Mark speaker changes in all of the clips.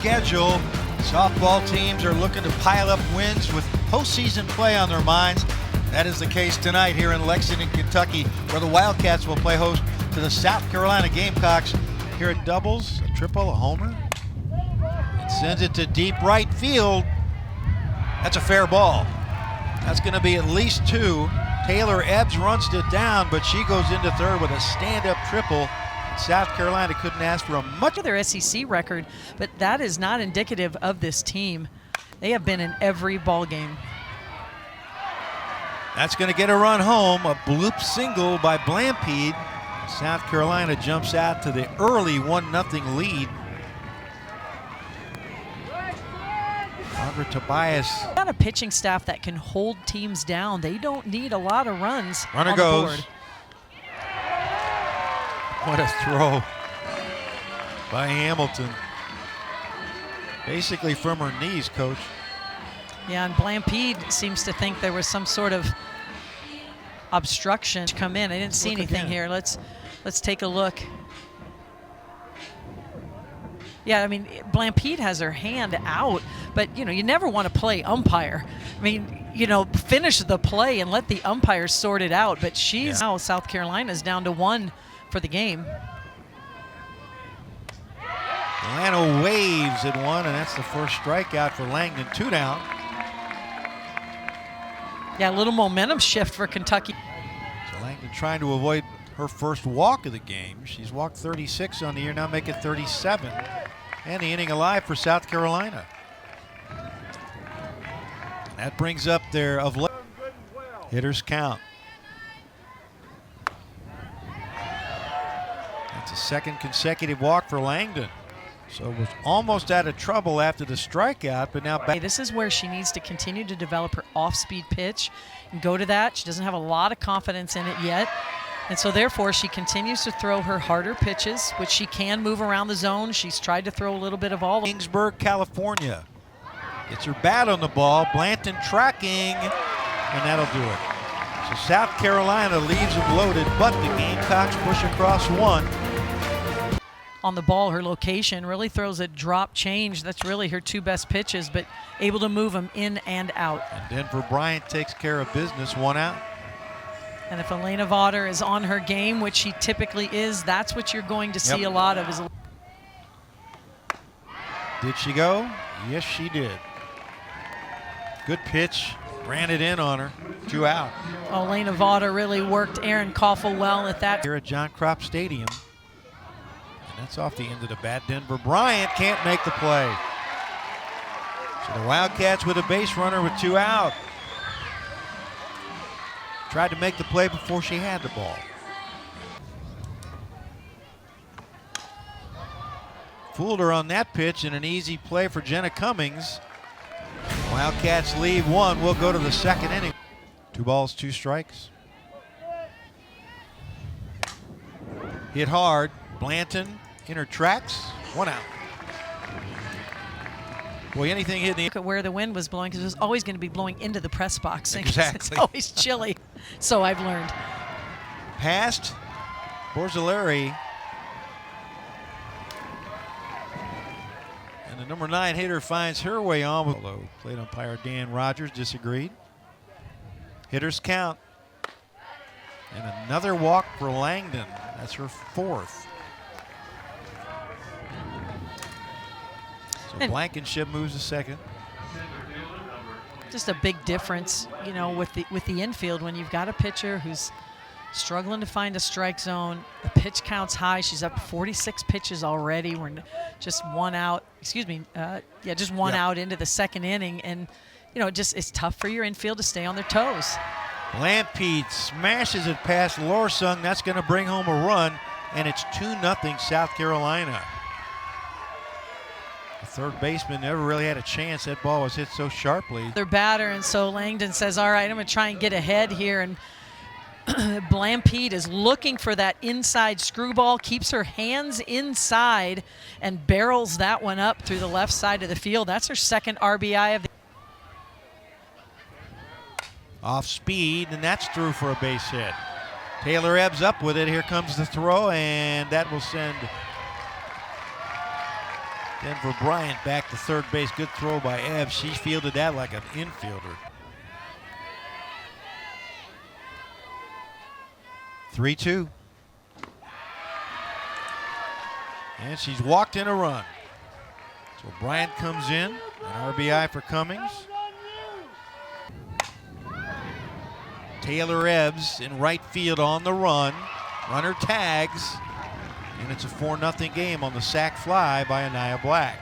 Speaker 1: Schedule. Softball teams are looking to pile up wins with postseason play on their minds. That is the case tonight here in Lexington, Kentucky, where the Wildcats will play host to the South Carolina Gamecocks. Here at doubles, a triple, a homer. It sends it to deep right field. That's a fair ball. That's going to be at least two. Taylor Ebbs runs it down, but she goes into third with a stand-up triple. South Carolina couldn't ask for a much
Speaker 2: of their SEC record, but that is not indicative of this team. They have been in every ball game.
Speaker 1: That's going to get a run home, a bloop single by Blampede. South Carolina jumps out to the early 1-0 lead. Sandra Tobias.
Speaker 2: Got a pitching staff that can hold teams down. They don't need a lot of runs.
Speaker 1: Runner
Speaker 2: on the
Speaker 1: goes.
Speaker 2: board.
Speaker 1: What a throw by Hamilton. Basically from her knees, Coach.
Speaker 2: Yeah, and Blampede seems to think there was some sort of obstruction to come in. I didn't see anything here. Let's take a look. Yeah, I mean, Blampede has her hand out, but, you know, you never want to play umpire. I mean, you know, finish the play and let the umpire sort it out. But now South Carolina's down to 1 for the game.
Speaker 1: Atlanta waves at 1, and that's the first strikeout for Langdon. 2 down.
Speaker 2: Yeah, a little momentum shift for Kentucky.
Speaker 1: So Langdon trying to avoid her first walk of the game. She's walked 36 on the year, now make it 37. And the inning alive for South Carolina. That brings up their hitters count. That's a second consecutive walk for Langdon. So was almost out of trouble after the strikeout, but now back.
Speaker 2: This is where she needs to continue to develop her off-speed pitch and go to that. She doesn't have a lot of confidence in it yet. And so therefore she continues to throw her harder pitches, which she can move around the zone. She's tried to throw a little bit of all.
Speaker 1: Kingsburg, California. Gets her bat on the ball. Blanton tracking, and that'll do it. So South Carolina leaves them loaded, but the Gamecocks push across 1.
Speaker 2: On the ball, her location really throws a drop change. That's really her 2 best pitches, but able to move them in and out.
Speaker 1: And Denver Bryant takes care of business, 1 out.
Speaker 2: And if Elena Vaughter is on her game, which she typically is, that's what you're going to see a lot of.
Speaker 1: Did she go? Yes, she did. Good pitch. Ran it in on her. 2 out.
Speaker 2: Elena Vaughter really worked Aaron Koffel well at that.
Speaker 1: Here at John Kropp Stadium. And that's off the end of the bat. Denver Bryant can't make the play. So the Wildcats with a base runner with 2 out. Tried to make the play before she had the ball. Fooled her on that pitch, and an easy play for Jenna Cummings. Wildcats leave 1. We'll go to the second inning. 2 balls, 2 strikes. Hit hard. Blanton in her tracks. 1 out. Boy, anything hit the...
Speaker 2: Look at where the wind was blowing, because it was always going to be blowing into the press box.
Speaker 1: Exactly.
Speaker 2: It's always chilly. So I've learned.
Speaker 1: Past Borzilleri. And the number 9 hitter finds her way on. Although plate umpire Dan Rogers disagreed. Hitters count. And another walk for Langdon. That's her 4th. So Blankenship moves to second.
Speaker 2: Just a big difference, you know, with the infield when you've got a pitcher who's struggling to find a strike zone. The pitch count's high. She's up 46 pitches already. We're just 1 out. Excuse me. Just 1 out into the second inning, and you know, it's tough for your infield to stay on their toes.
Speaker 1: Blampede smashes it past Lorsung. That's going to bring home a run, and it's 2-0 South Carolina. The third baseman never really had a chance. That ball was hit so sharply.
Speaker 2: Their batter, and so Langdon says, all right, I'm going to try and get ahead here. And Blampede is looking for that inside screwball, keeps her hands inside, and barrels that one up through the left side of the field. That's her second RBI of the
Speaker 1: off speed, and that's through for a base hit. Taylor Ebbs up with it. Here comes the throw, and that will send Denver Bryant back to third base. Good throw by Ebbs. She fielded that like an infielder. 3-2. And she's walked in a run. So Bryant comes in, an RBI for Cummings. Taylor Ebbs in right field on the run. Runner tags, and it's a 4-0 game on the sac fly by Anaya Black.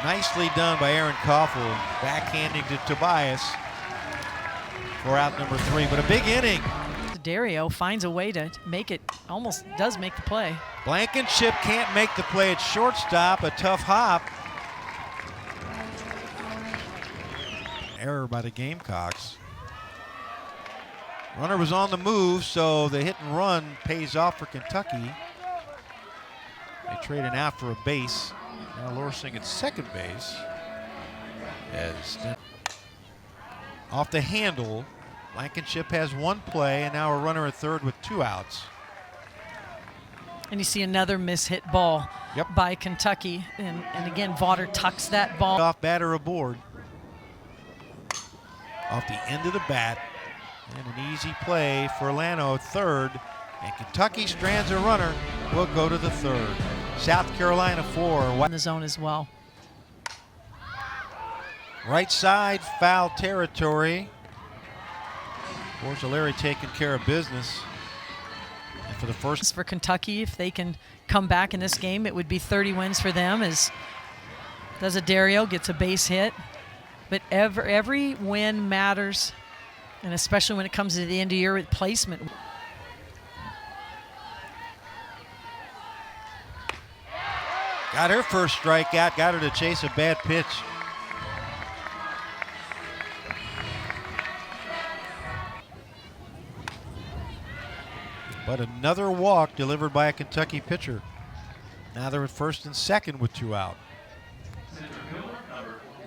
Speaker 1: Nicely done by Aaron Koffel, backhanding to Tobias for out number 3, but a big inning.
Speaker 2: Dario finds a way to make it, almost does make the play.
Speaker 1: Blankenship can't make the play at shortstop, a tough hop. Error by the Gamecocks. Runner was on the move, so the hit and run pays off for Kentucky. They traded out for a base. Now Lorsing at second base. As off the handle, Blankenship has one play, and now a runner at third with 2 outs.
Speaker 2: And you see another mishit ball by Kentucky. And again, Vaughter tucks that ball.
Speaker 1: Off batter aboard. Off the end of the bat. And an easy play for Lano at third. And Kentucky strands a runner. Will go to the third. South Carolina 4.
Speaker 2: In the zone as well.
Speaker 1: Right side, foul territory. Borgelari taking care of business. And for the first.
Speaker 2: For Kentucky, if they can come back in this game, it would be 30 wins for them, as Desiderio gets a base hit. But every win matters, and especially when it comes to the end of year placement.
Speaker 1: Got her first strikeout, got her to chase a bad pitch. But another walk delivered by a Kentucky pitcher. Now they're at first and second with 2 out.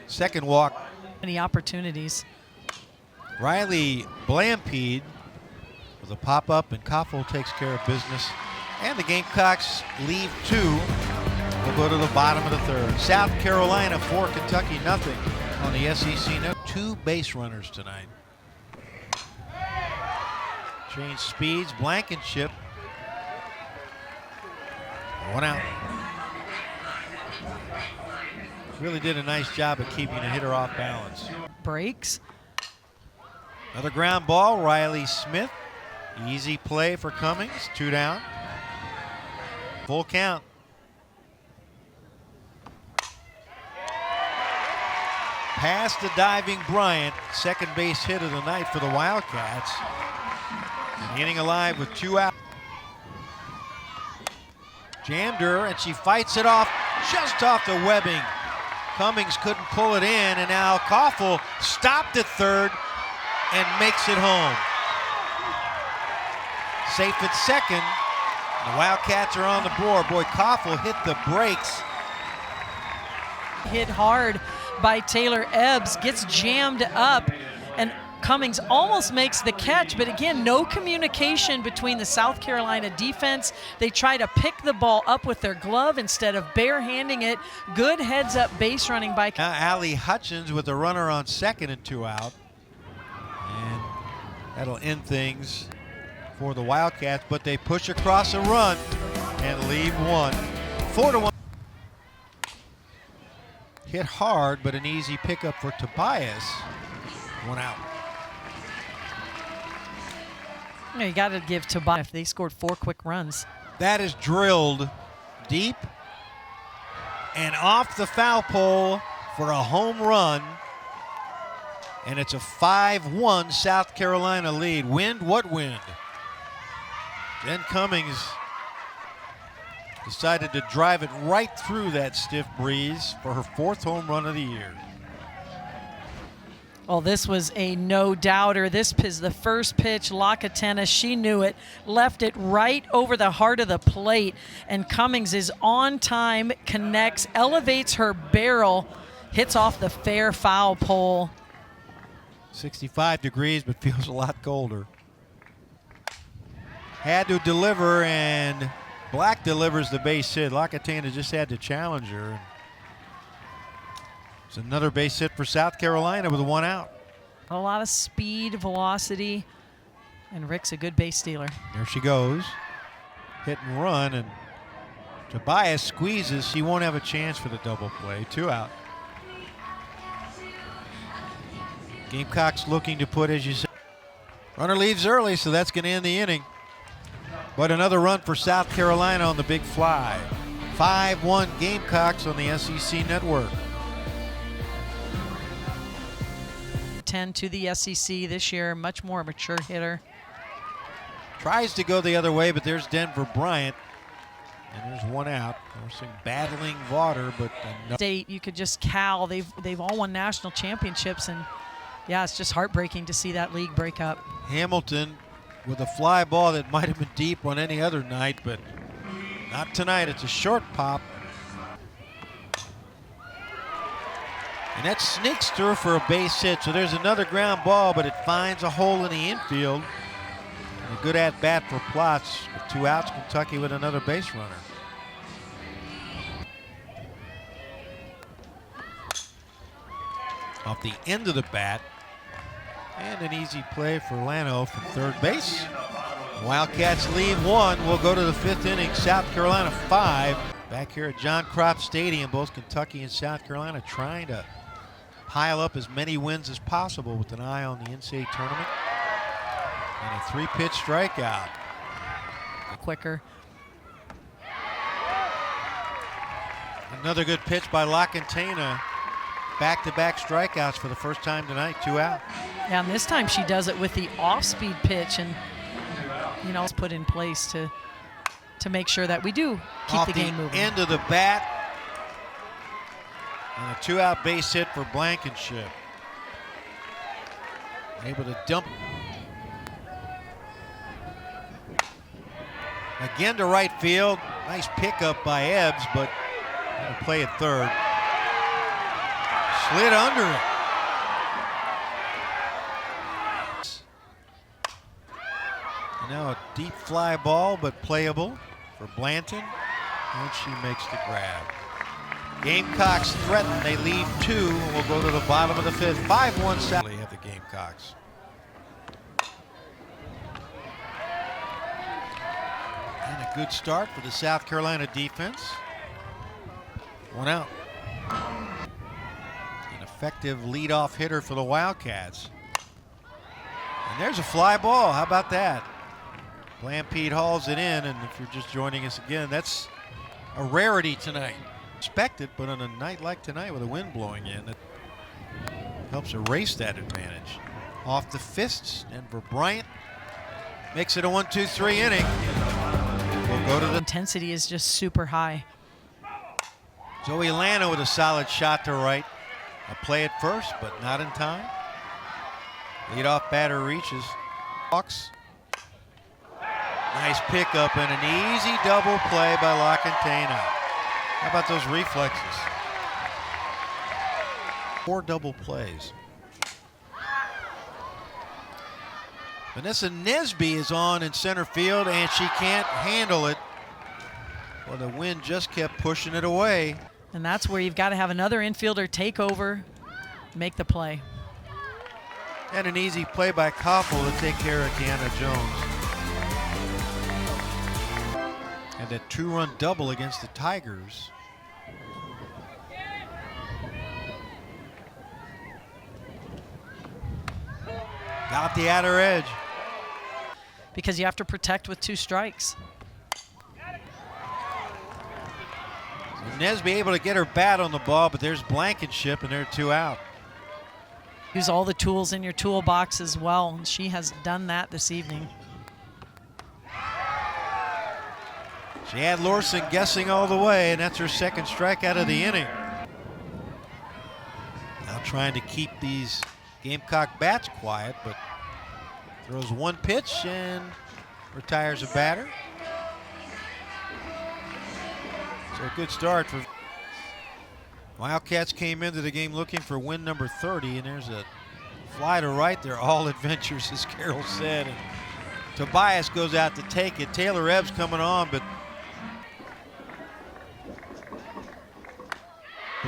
Speaker 1: Second walk.
Speaker 2: Any opportunities.
Speaker 1: Riley Blampede with a pop-up, and Koffel takes care of business. And the Gamecocks leave 2. We'll go to the bottom of the third. South Carolina 4, Kentucky nothing on the SEC. No, 2 base runners tonight. Change speeds, Blankenship. 1 out. Really did a nice job of keeping a hitter off balance.
Speaker 2: Breaks.
Speaker 1: Another ground ball, Riley Smith. Easy play for Cummings, 2 down. Full count. Past the diving Bryant, second base hit of the night for the Wildcats. And inning alive with 2 out. Jammed her, and she fights it off, just off the webbing. Cummings couldn't pull it in, and now Koffel stopped at third and makes it home. Safe at second. The Wildcats are on the board. Boy, Koffel hit the brakes.
Speaker 2: Hit hard by Taylor Ebbs, gets jammed up, and Cummings almost makes the catch, but again, no communication between the South Carolina defense. They try to pick the ball up with their glove instead of barehanding it. Good heads-up base running by.
Speaker 1: Now Allie Hutchins with a runner on second and 2 out. And that'll end things for the Wildcats, but they push across a run and leave 1. 4-1. Hit hard, but an easy pickup for Tobias. 1 out.
Speaker 2: You got to give Tobias. They scored 4 quick runs.
Speaker 1: That is drilled deep and off the foul pole for a home run. And it's a 5-1 South Carolina lead. Wind, what wind? Jen Cummings decided to drive it right through that stiff breeze for her 4th home run of the year.
Speaker 2: Well, this was a no-doubter. This is the first pitch. Lacatena, she knew it, left it right over the heart of the plate, and Cummings is on time, connects, elevates her barrel, hits off the fair foul pole.
Speaker 1: 65 degrees, but feels a lot colder. Had to deliver, and Black delivers the base hit. Lacatena just had to challenge her. It's another base hit for South Carolina with a 1 out.
Speaker 2: A lot of speed, velocity, and Rick's a good base stealer.
Speaker 1: There she goes. Hit and run, and Tobias squeezes. She won't have a chance for the double play. 2 out. Gamecocks looking to put, as you said, runner leaves early, so that's going to end the inning. But another run for South Carolina on the big fly. 5-1 Gamecocks on the SEC Network.
Speaker 2: 10 to the SEC this year, much more mature hitter.
Speaker 1: Tries to go the other way, but there's Denver Bryant. And there's 1 out. We're seeing battling Vaughter, but
Speaker 2: State, you could just Cal. They've all won national championships, and yeah, it's just heartbreaking to see that league break up.
Speaker 1: Hamilton with a fly ball that might have been deep on any other night, but not tonight. It's a short pop. And that sneaks through for a base hit. So there's another ground ball, but it finds a hole in the infield. And a good at bat for Plotz. With 2 outs, Kentucky with another base runner. Off the end of the bat. And an easy play for Lano from third base. Wildcats lead 1. We'll go to the 5th inning. South Carolina 5. Back here at John Kropp Stadium, both Kentucky and South Carolina trying to pile up as many wins as possible with an eye on the NCAA tournament. And a 3-pitch strikeout.
Speaker 2: Quicker.
Speaker 1: Another good pitch by Lacatena. Back-to-back strikeouts for the first time tonight. 2 out.
Speaker 2: Yeah, and this time she does it with the off-speed pitch, and you know, it's put in place to make sure that we do keep the game moving.
Speaker 1: End of the bat. And a 2-out base hit for Blankenship. Able to dump. Again to right field. Nice pickup by Ebbs, but gonna play at third. Slid under it. And now a deep fly ball, but playable for Blanton. And she makes the grab. Gamecocks threaten. They lead 2, and we'll go to the bottom of the 5th. 5-1 South. They have the Gamecocks. And a good start for the South Carolina defense. 1 out. An effective leadoff hitter for the Wildcats. And there's a fly ball. How about that? Blampede hauls it in, and if you're just joining us again, that's a rarity tonight. Expected, but on a night like tonight with the wind blowing in, it helps erase that advantage. Off the fists, Denver Bryant makes it a 1-2-3 inning. We'll go to the
Speaker 2: intensity is just super high.
Speaker 1: Zoe Lano with a solid shot to right. A play at first, but not in time. Leadoff batter reaches. Hawks. Nice pickup and an easy double play by Lacatena. How about those reflexes? 4 double plays. Vanessa Nesby is on in center field, and she can't handle it. Well, the wind just kept pushing it away.
Speaker 2: And that's where you've got to have another infielder take over, make the play.
Speaker 1: And an easy play by Koppel to take care of Deanna Jones. And that 2-run double against the Tigers. Got the outer edge.
Speaker 2: Because you have to protect with 2 strikes.
Speaker 1: Nesby able to get her bat on the ball, but there's Blankenship, and they're 2 out.
Speaker 2: Use all the tools in your toolbox as well, and she has done that this evening.
Speaker 1: She had Lorson guessing all the way, and that's her 2nd strikeout of the inning. Now trying to keep these Gamecock bats quiet, but throws 1 pitch and retires a batter. So a good start for Wildcats. Came into the game looking for win number 30, and there's a fly to right. They're all adventures, as Carol said. And Tobias goes out to take it. Taylor Ebbs coming on, but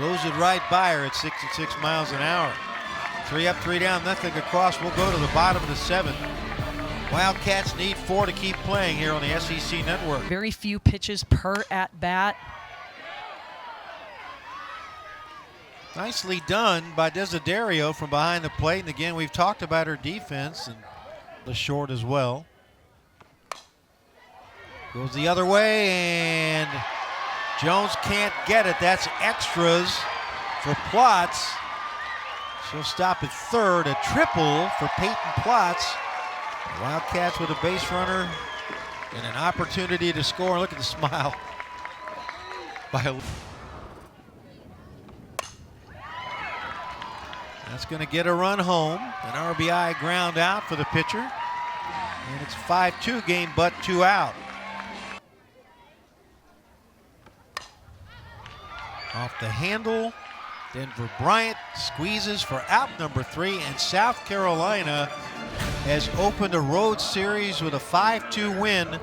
Speaker 1: blows it right by her at 66 miles an hour. 3 up, 3 down, nothing across. We'll go to the bottom of the 7th. Wildcats need 4 to keep playing here on the SEC Network.
Speaker 2: Very few pitches per at bat.
Speaker 1: Nicely done by Desiderio from behind the plate. And again, we've talked about her defense and the short as well. Goes the other way, and Jones can't get it. That's extras for Plotz. She'll stop at third. A triple for Peyton Plotz. The Wildcats with a base runner and an opportunity to score. Look at the smile by. That's going to get a run home. An RBI ground out for the pitcher. And it's 5-2 game, but 2 out. Off the handle, Denver Bryant squeezes for out number 3, and South Carolina has opened a road series with a 5-2 win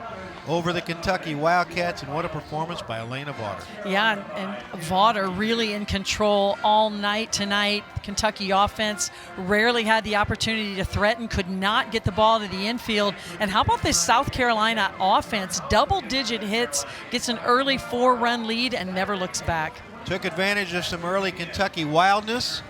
Speaker 1: over the Kentucky Wildcats, and what a performance by Elena Vaughter.
Speaker 2: Yeah, and Vaughter really in control all night tonight. Kentucky offense rarely had the opportunity to threaten, could not get the ball to the infield. And how about this South Carolina offense? Double-digit hits, gets an early 4-run lead, and never looks back.
Speaker 1: Took advantage of some early Kentucky wildness.